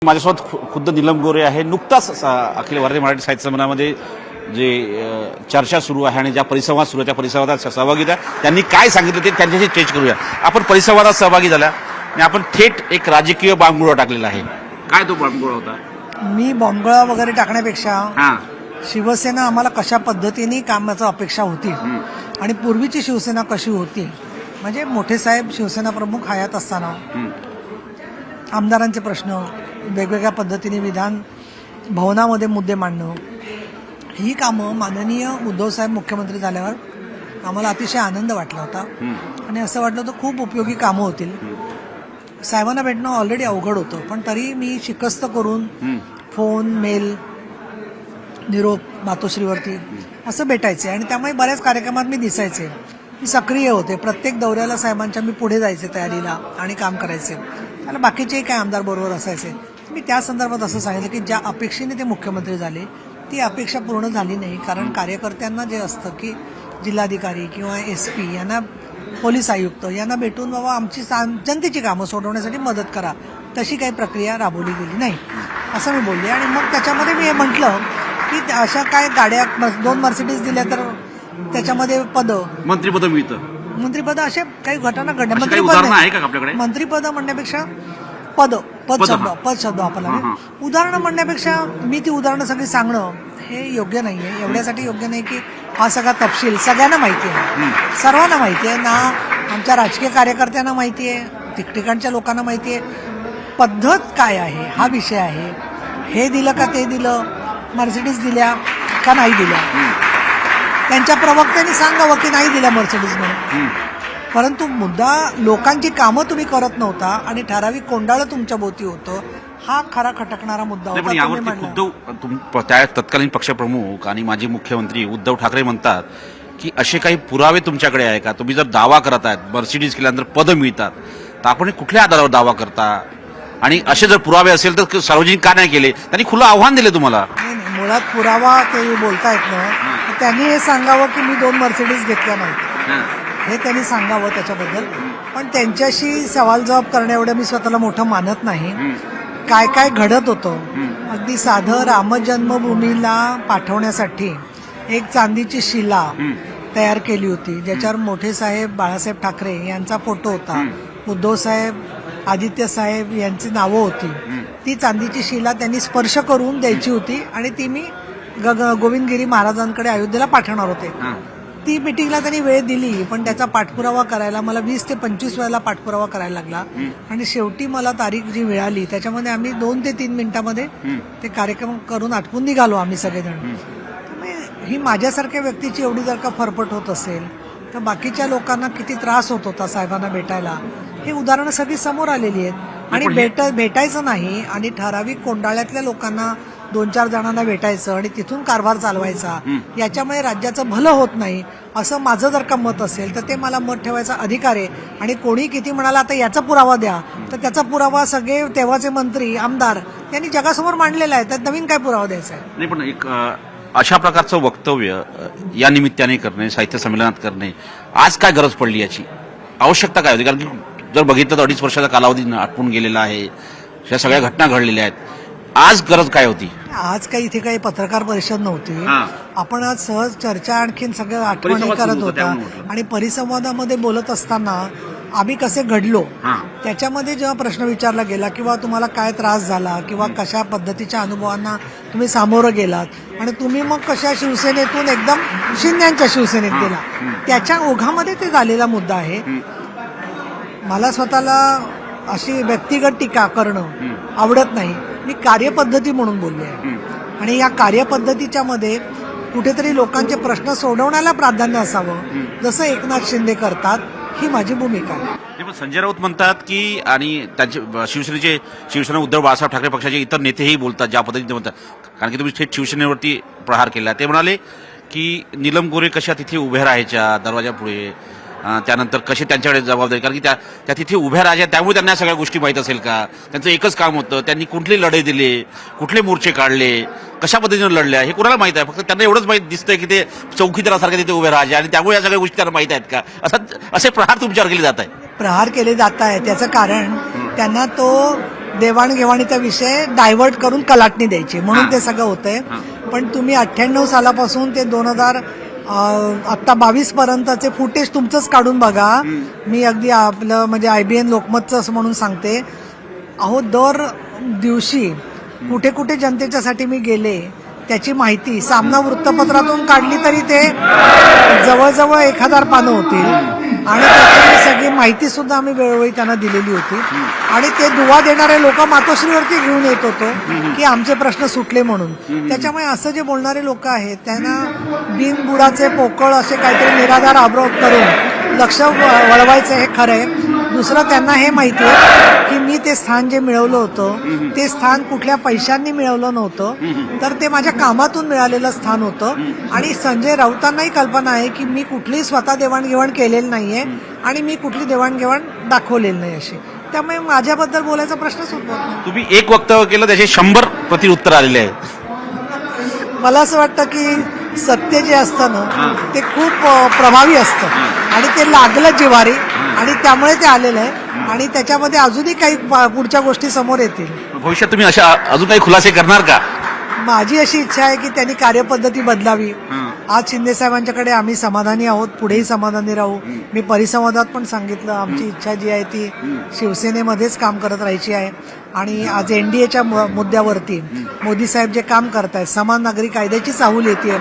माझ्यासोबत खुद्द नीलम गोरे आहे. नुकताच अखिल भारतीय मराठी साहित्य संमेलनामध्ये जे चर्चा सुरू आहे आणि ज्या परिसंवाद सुरू आहे त्या परिसंवादात सहभागी झाल्या. त्यांनी काय सांगितलं ते त्यांच्याशी चर्चा करूया. आपण परिसंवादात सहभागी झाल्या आणि आपण थेट एक राजकीय बांबगुळा टाकलेला आहे. काय तो बांबगुळा होता? मी बॉम्बगळा वगैरे टाकण्यापेक्षा शिवसेना आम्हाला कशा पद्धतीने कामाची अपेक्षा होती आणि पूर्वीची शिवसेना कशी होती, म्हणजे मोठे साहेब शिवसेना प्रमुख हयात असताना आमदारांचे प्रश्न वेगवेगळ्या पद्धतीने विधान भवनामध्ये मुद्दे मांडणं, ही कामं माननीय उद्धव साहेब मुख्यमंत्री झाल्यावर आम्हाला अतिशय आनंद वाटला होता आणि असं वाटलं होतं खूप उपयोगी कामं होतील. साहेबांना भेटणं ऑलरेडी अवघड होतं, पण तरी मी शिकस्त करून फोन मेल निरोप मातोश्रीवरती असं भेटायचे आणि त्यामुळे बऱ्याच कार्यक्रमात मी दिसायचे. मी सक्रिय होते. प्रत्येक दौऱ्याला साहेबांच्या मी पुढे जायचे तयारीला आणि काम करायचे. त्याला बाकीचेही काही आमदार बरोबर असायचे. मी त्या संदर्भात असं सांगितलं की ज्या अपेक्षेने ते मुख्यमंत्री झाले ती अपेक्षा पूर्ण झाली नाही. कारण कार्यकर्त्यांना जे असतं की जिल्हाधिकारी किंवा SP यांना पोलीस आयुक्त यांना भेटून बाबा आमची जनतेची कामं सोडवण्यासाठी मदत करा, तशी काही प्रक्रिया राबवली गेली नाही असं मी बोलले. आणि मग त्याच्यामध्ये मी हे म्हटलं की अशा काय गाड्या 2 मर्सिडीज दिल्या तर त्याच्यामध्ये मंत्रिपद मिळतं. मंत्रिपद असे काही घटना घडल्या. मंत्रिपद म्हणण्यापेक्षा पद शब्द वापरला. उदाहरणं म्हणण्यापेक्षा मी ती उदाहरणं सगळी सांगणं हे योग्य नाहीये. एवढ्यासाठी योग्य नाही की हा सगळा तपशील सगळ्यांना माहिती आहे, सर्वांना माहिती आहे ना, आमच्या राजकीय कार्यकर्त्यांना माहिती आहे, ठिकठिकाणच्या लोकांना माहिती आहे. पद्धत काय आहे हा विषय आहे. हे दिलं का ते दिलं, मर्सिडीज दिल्या का नाही दिल्या, त्यांच्या प्रवक्त्यांनी सांगावं की नाही दिल्या मर्सिडीज म्हणून. परंतु मुद्दा लोकांची कामं तुम्ही करत नव्हता आणि ठराविक कोंडाळं तुमच्या भोवती होतं, हा खरा खटकणारा मुद्दा होता. त्या तत्कालीन पक्षप्रमुख आणि माजी मुख्यमंत्री उद्धव ठाकरे म्हणतात की असे काही पुरावे तुमच्याकडे आहे का? तुम्ही जर दावा करत आहेत मर्सिडीज केल्यानंतर पद मिळतात तर आपण कुठल्या आधारावर दावा करता? आणि असे जर पुरावे असेल तर सार्वजनिक का नाही केले? त्यांनी खुलं आव्हान दिले तुम्हाला. मुळात पुरावा ते बोलतायत ना, त्यांनी हे सांगावं की मी 2 मर्सिडीज घेतल्या नाहीत, हे त्यांनी सांगावं त्याच्याबद्दल. पण त्यांच्याशी सवाल जवाब करण्या एवढं मी स्वतःला मोठं मानत नाही. काय काय घडत होतं, अगदी साधं रामजन्मभूमीला पाठवण्यासाठी एक चांदीची शिला तयार केली होती ज्याच्यावर मोठे साहेब बाळासाहेब ठाकरे यांचा फोटो होता, उद्धव साहेब आदित्य साहेब यांची नावं होती. ती चांदीची शिला त्यांनी स्पर्श करून द्यायची होती आणि ती मी गोविंदगिरी महाराजांकडे अयोध्येला पाठवणार होते. ती मिटिंगला त्यांनी वेळ दिली, पण त्याचा पाठपुरावा करायला मला 20 ते 25 वेळेला पाठपुरावा करायला लागला आणि शेवटी मला तारीख जी मिळाली त्याच्यामध्ये आम्ही 2 ते 3 मिनिटांमध्ये ते कार्यक्रम करून आटपून निघालो आम्ही सगळेजण. ही माझ्यासारख्या व्यक्तीची एवढी जर का फरफट होत असेल तर बाकीच्या लोकांना किती त्रास होत होता साहेबांना भेटायला, हे उदाहरणं सगळी समोर आलेली आहेत. आणि भेटायचं नाही आणि ठराविक कोंडाळ्यातल्या लोकांना 2-4 जणांना भेटायचं आणि तिथून कारभार चालवायचा, याच्यामुळे राज्याचं भलं होत नाही असं माझं जर का मत असेल तर ते मला मत ठेवायचा अधिकार आहे. आणि कोणी किती म्हणाला आता याचा पुरावा द्या, तर त्याचा पुरावा सगळे तेव्हाचे मंत्री आमदार यांनी जगासमोर मांडलेला आहे, तर नवीन काय पुरावा द्यायचा आहे? नाही, पण एक अशा प्रकारचं वक्तव्य या निमित्ताने करणे, साहित्य संमेलनात करणे, आज काय गरज पडली, याची आवश्यकता काय होती? कारण की जर बघितलं तर 2.5 वर्षाचा कालावधी आटपून गेलेला आहे, या सगळ्या घटना घडलेल्या आहेत. आज गरज काय होती? आज काही इथे काही पत्रकार परिषद नव्हती. आपण आज सहज चर्चा आणखीन सगळं आठवणी करत होता आणि परिसंवादामध्ये बोलत असताना आम्ही कसे घडलो त्याच्यामध्ये जेव्हा प्रश्न विचारला गेला किंवा तुम्हाला काय त्रास झाला किंवा कशा पद्धतीच्या अनुभवांना तुम्ही सामोरं गेलात आणि तुम्ही मग कशा शिवसेनेतून एकदम शिंद्यांच्या शिवसेनेत गेला, त्याच्या ओघामध्ये ते झालेला मुद्दा आहे. मला स्वतःला अशी व्यक्तिगत टीका करणं आवडत नाही. मी कार्यपद्धती म्हणून बोलले आहे आणि या कार्यपद्धतीच्या मध्ये कुठेतरी लोकांचे प्रश्न सोडवण्याला प्राधान्य असावं, जसं एकनाथ शिंदे करतात, ही माझी भूमिका आहे. संजय राऊत म्हणतात की, आणि त्यांचे शिवसेना उद्धव बाळासाहेब ठाकरे पक्षाचे इतर नेतेही बोलतात ज्या पद्धतीने म्हणतात, कारण की तुम्ही थेट शिवसेनेवरती प्रहार केला. ते म्हणाले की नीलम गोरे कशा तिथे उभ्या राहायच्या दरवाजापुढे, त्यानंतर कसे त्यांच्याकडे जबाबदारी, कारण की त्या तिथे उभ्या राहायच्या त्यामुळे त्यांना सगळ्या गोष्टी माहीत असेल का? त्यांचं एकच काम होतं, त्यांनी कुठले लढे दिले, कुठले मोर्चे काढले, कशा पद्धतीने लढल्या हे कुणाला माहित आहे? फक्त त्यांना एवढंच माहित दिसतंय की ते चौकीदारासारखे तिथे उभे राहायचे आणि त्यामुळे या सगळ्या गोष्टी त्यांना माहित आहेत का? असे प्रहार तुमच्यावर केले जात आहे? प्रहार केले जात आहे त्याचं कारण त्यांना तो देवाणघेवाणीचा विषय डायव्हर्ट करून कलाटणी द्यायची म्हणून ते सगळं होतंय. पण तुम्ही 98 सालापासून ते 2000 आता 22 पर्यंतचे फुटेज तुमचंच काढून बघा. मी अगदी आपलं म्हणजे IBN लोकमतचं असं म्हणून सांगते. अहो दर दिवशी कुठे कुठे जनतेच्यासाठी मी गेले त्याची माहिती सामना वृत्तपत्रातून काढली तरी ते जवळजवळ 1000 पानं होतील आणि त्याची सगळी माहिती सुद्धा आम्ही वेळोवेळी त्यांना दिलेली होती. आणि ते दुवा देणारे लोक मातोश्रीवरती घेऊन येत होतो की आमचे प्रश्न सुटले म्हणून. त्याच्यामुळे असं जे बोलणारे लोक आहेत त्यांना बिनबुडाचे पोकळ असे काहीतरी निराधार आरोप करून लक्ष वळवायचं हे खरं आहे. दुसरं त्यांना हे माहिती आहे की मी ते स्थान जे मिळवलं होतं ते स्थान कुठल्या पैशांनी मिळवलं नव्हतं तर ते माझ्या कामातून मिळालेलं स्थान होतं. आणि संजय राऊतांनाही कल्पना आहे की मी कुठलीही स्वतः देवाणघेवाण केलेली नाहीये आणि मी कुठली देवाणघेवाण दाखवलेली नाही अशी. त्यामुळे माझ्याबद्दल बोलायचा प्रश्नच होत नाही. तुम्ही एक वक्तव्य केलं त्याचे 100 प्रत्युत्तर आलेले आहे. मला असं वाटतं की सत्य जे असतं ना ते खूप प्रभावी असतं आणि ते लागलं जिव्हारी आणि त्यामुळे ते आलेलं आहे. आणि त्याच्यामध्ये अजूनही काही पुढच्या गोष्टी समोर येतील. भविष्यात तुम्ही अशा अजून काही खुलासे करणार का? माझी अशी इच्छा आहे की त्यांनी कार्यपद्धती बदलावी. आज शिंदे साहेबांच्याकडे आम्ही समाधानी आहोत, पुढेही समाधानी राहू. मी परिसंवादात पण सांगितलं आमची इच्छा जी आहे ती शिवसेनेमध्येच काम करत राहायची आहे. आणि आज NDAच्या मुद्द्यावरती मोदी साहेब जे काम करतायत समान नागरी कायद्याची चाहूल येते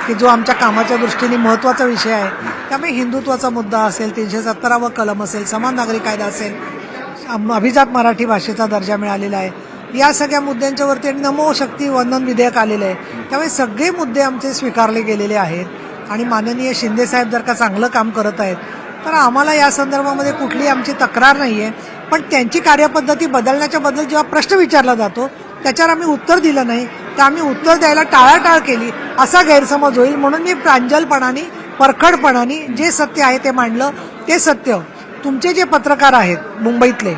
की जो आमच्या कामाच्या दृष्टीने महत्वाचा विषय आहे. त्यामुळे हिंदुत्वाचा मुद्दा असेल, 370वा कलम असेल, समान नागरी कायदा असेल, अभिजात मराठी भाषेचा दर्जा मिळालेला आहे, या सगळ्या मुद्द्यांच्यावरती आणि नमो शक्ती वंदन विधेयक आलेलं आहे. त्यामुळे सगळे मुद्दे आमचे स्वीकारले गेलेले आहेत. आणि माननीय शिंदे साहेब जर का चांगलं काम करत आहेत तर आम्हाला या संदर्भामध्ये कुठलीही आमची तक्रार नाहीये. पण त्यांची कार्यपद्धती बदलण्याच्या बद्दल जेव्हा प्रश्न विचारला जातो त्याच्यावर आम्ही उत्तर दिलं नाही तर आम्ही उत्तर द्यायला टाळाटाळ केली असा गैरसमज होईल. म्हणून मी प्रांजलपणाने परखडपणाने जे सत्य आहे ते मांडलं. ते सत्य तुमचे जे पत्रकार आहेत मुंबईतले,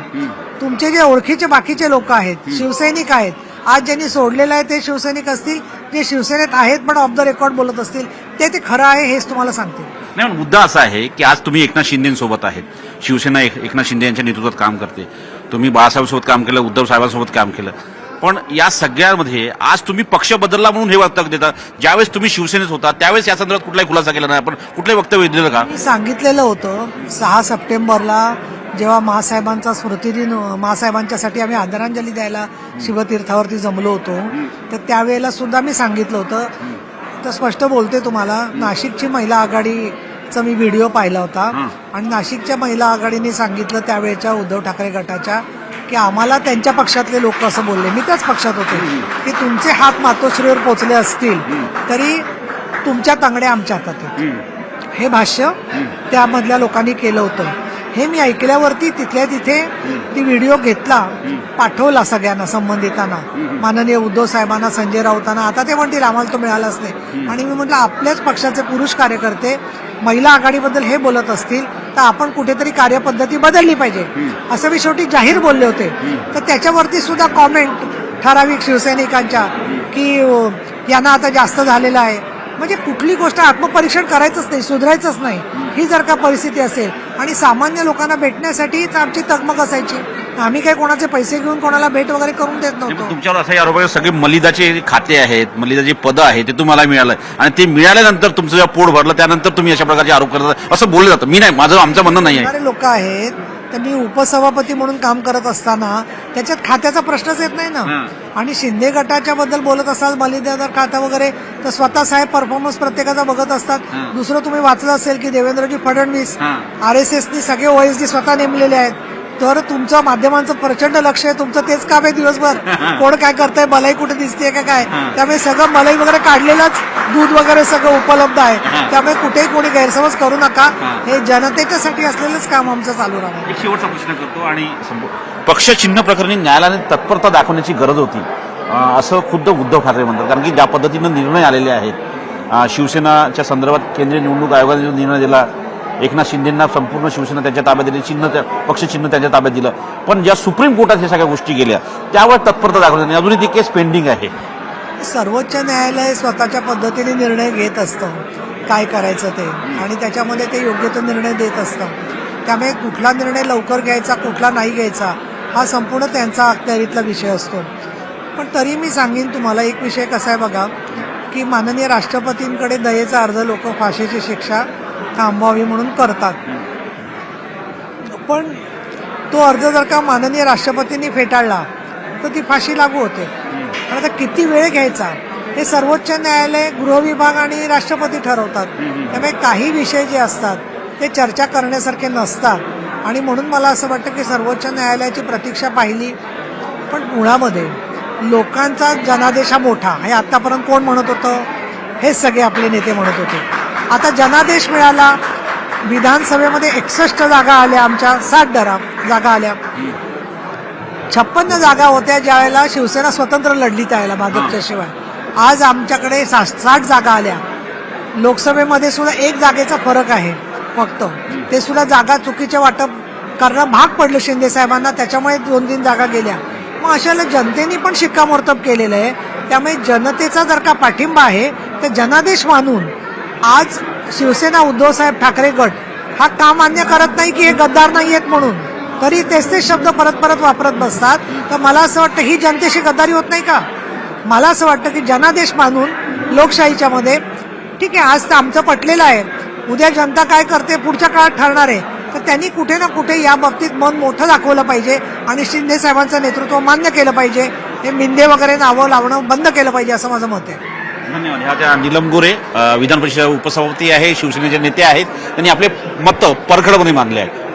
तुमचे जे ओळखीचे बाकीचे लोक आहेत, शिवसैनिक आहेत, आज ज्यांनी सोडलेलं आहे ते शिवसैनिक असतील, जे शिवसेनेत आहेत पण ऑफ द रेकॉर्ड बोलत असतील ते खरं आहे हेच तुम्हाला सांगते. नाही पण मुद्दा असा आहे की आज तुम्ही एकनाथ शिंदेसोबत आहेत. शिवसेना एकनाथ शिंदे यांच्या नेतृत्वात काम करते. तुम्ही बाळासाहेबांसोबत काम केलं, उद्धव साहेबांसोबत काम केलं. पण या सगळ्यामध्ये आज तुम्ही पक्ष बदलला म्हणून हे वक्तव्य देता. ज्यावेळेस तुम्ही शिवसेनेत होता त्यावेळेस या संदर्भात कुठलाही खुलासा केला नाही, आपण कुठलंही वक्तव्य दिलं का? मी सांगितलेलं होतं 6 सप्टेंबरला जेव्हा महासाहेबांचा स्मृतिदिन, महासाहेबांच्यासाठी आम्ही आदरांजली द्यायला शिवतीर्थावरती जमलो होतो तर त्यावेळेला सुद्धा मी सांगितलं होतं. तर स्पष्ट बोलते तुम्हाला, नाशिकची महिला आघाडीचा मी व्हिडिओ पाहिला होता आणि नाशिकच्या महिला आघाडीने सांगितलं त्यावेळेच्या उद्धव ठाकरे गटाच्या की आम्हाला त्यांच्या पक्षातले लोक असं बोलले, मी त्याच पक्षात होते, की तुमचे हात मातोश्रीवर पोचले असतील तरी तुमच्या तांगड्या आमच्या हातात आहेत. हे भाष्य त्यामधल्या लोकांनी केलं होतं. हे मी ऐकल्यावरती तिथल्या तिथे ती व्हिडिओ घेतला, पाठवला सगळ्यांना संबंधितांना, माननीय उद्धव साहेबांना, संजय राऊतांना. आता ते म्हणतील आम्हाला तो मिळालाच नाही. आणि मी म्हटलं आपल्याच पक्षाचे पुरुष कार्यकर्ते महिला आघाडीबद्दल हे बोलत असतील तर आपण कुठेतरी कार्यपद्धती बदलली पाहिजे असं मी शेवटी जाहीर बोलले होते. तर त्याच्यावरती सुद्धा कॉमेंट ठराविक शिवसैनिकांच्या की यांना आता जास्त झालेलं आहे. म्हणजे कुठली गोष्ट आत्मपरीक्षण करायचंच नाही, सुधारायचंच नाही. ही जर का परिस्थिती असेल आणि सामान्य लोकांना भेटण्यासाठीच आमची तगमग असायची, आम्ही काही कोणाचे पैसे घेऊन कोणाला भेट वगैरे करून देत नव्हतो. तुमच्यावर असाही आरोप आहे सगळे मलिदाचे खाते आहेत, मलिदाचे पदं आहेत ते तुम्हाला मिळालं आणि ते मिळाल्यानंतर तुमचं जेव्हा पोट भरलं त्यानंतर तुम्ही अशा प्रकारचे आरोप करतात असं बोललं जातं. मी नाही, आमचं म्हणणं नाही आहे. लोक आहेत तर मी उपसभापती म्हणून काम करत असताना त्याच्यात खात्याचा प्रश्नच येत नाही ना. आणि शिंदे गटाच्या बद्दल बोलत असाल बलिदार खातं वगैरे तर स्वतः साहेब परफॉर्मन्स प्रत्येकाचा बघत असतात. दुसरं तुम्ही वाचलं असेल की देवेंद्रजी फडणवीस RSSनी सगळे OSD स्वतः नेमलेले आहेत. तर तुमचं माध्यमांचं प्रचंड लक्ष आहे, तुमचं तेच काम आहे दिवसभर, कोण काय करतंय, मलाई कुठे दिसतेय का काय. त्यामुळे सगळं मलाई वगैरे काढलेलंच, दूध वगैरे सगळं उपलब्ध आहे. त्यामुळे कुठेही कोणी गैरसमज करू नका. हे जनतेच्यासाठी असलेलंच काम आमचं चालू राहणार. एक शेवटचा प्रश्न करतो आणि पक्ष चिन्ह प्रकरणी न्यायालयाने तत्परता दाखवण्याची गरज होती असं खुद्द उद्धव ठाकरे म्हणतात. कारण की ज्या पद्धतीनं निर्णय आलेले आहेत शिवसेनाच्या संदर्भात केंद्रीय निवडणूक आयोगाने जो निर्णय दिला, एकनाथ शिंदेंना संपूर्ण शिवसेना त्यांच्या ताब्यात दिली, पक्ष चिन्ह त्यांच्या ताब्यात दिलं. पण ज्या सुप्रीम कोर्टात हे सगळ्या गोष्टी गेल्या त्यावर तत्परता दाखवली नाही, अजूनही ती केस पेंडिंग आहे. सर्वोच्च न्यायालय स्वतःच्या पद्धतीने निर्णय घेत असतं काय करायचं ते, आणि त्याच्यामध्ये ते योग्य तो निर्णय देत असतं. त्यामुळे कुठला निर्णय लवकर घ्यायचा कुठला नाही घ्यायचा हा संपूर्ण त्यांचा अखत्यारीतला विषय असतो. पण तरी मी सांगेन तुम्हाला एक विषय कसा आहे बघा, की माननीय राष्ट्रपतींकडे दयेचा अर्ज लोक फाशीची शिक्षा थांबवावी म्हणून करतात. पण तो अर्ज जर का माननीय राष्ट्रपतींनी फेटाळला तर ती फाशी लागू होते. पण आता किती वेळ घ्यायचा हे सर्वोच्च न्यायालय, गृहविभाग आणि राष्ट्रपती ठरवतात. त्यामुळे काही विषय जे असतात ते चर्चा करण्यासारखे नसतात आणि म्हणून मला असं वाटतं की सर्वोच्च न्यायालयाची प्रतीक्षा पाहिली. पण मुळामध्ये लोकांचा जनादेश हा मोठा हे आतापर्यंत कोण म्हणत होतं? हे सगळे आपले नेते म्हणत होते. आता जनादेश मिळाला, विधानसभेमध्ये 61 जागा आल्या, आमच्या 60 जागा आल्या. 56 जागा होत्या ज्या वेळेला शिवसेना स्वतंत्र लढली त्यावेळेला भाजपच्या शिवाय. आज आमच्याकडे 60 जागा आल्या. लोकसभेमध्ये सुद्धा 1 जागेचा फरक आहे फक्त. ते सुद्धा जागा चुकीचे वाटप करणं भाग पडलं शिंदे साहेबांना, त्याच्यामुळे 2-3 जागा गेल्या. मग अशाला जनतेने पण शिक्कामोर्तब केलेलं आहे. त्यामुळे जनतेचा जर का पाठिंबा आहे तर जनादेश मानून आज शिवसेना उद्धवसाहेब ठाकरे गट हा का मान्य करत नाही की हे गद्दार नाही आहेत म्हणून, तरी तेच शब्द परत परत वापरत बसतात. तर मला असं वाटतं ही जनतेशी गद्दारी होत नाही का? मला असं वाटतं की जनादेश मानून लोकशाहीच्या मध्ये ठीक आहे, आज तर आमचं पटलेलं आहे, उद्या जनता काय करते पुढच्या काळात ठरणार आहे. तर त्यांनी कुठे ना कुठे या बाबतीत मन मोठं दाखवलं पाहिजे आणि शिंदे साहेबांचं नेतृत्व मान्य केलं पाहिजे. हे मिंदे वगैरे नावं लावणं बंद केलं पाहिजे असं माझं मत आहे. धन्यवाद. ह्या त्या नीलम गोरे विधान परिषद उपसभापती आहे, शिवसेनेचे नेते आहेत. त्यांनी आपले मत परखडपणे मांडले आहे.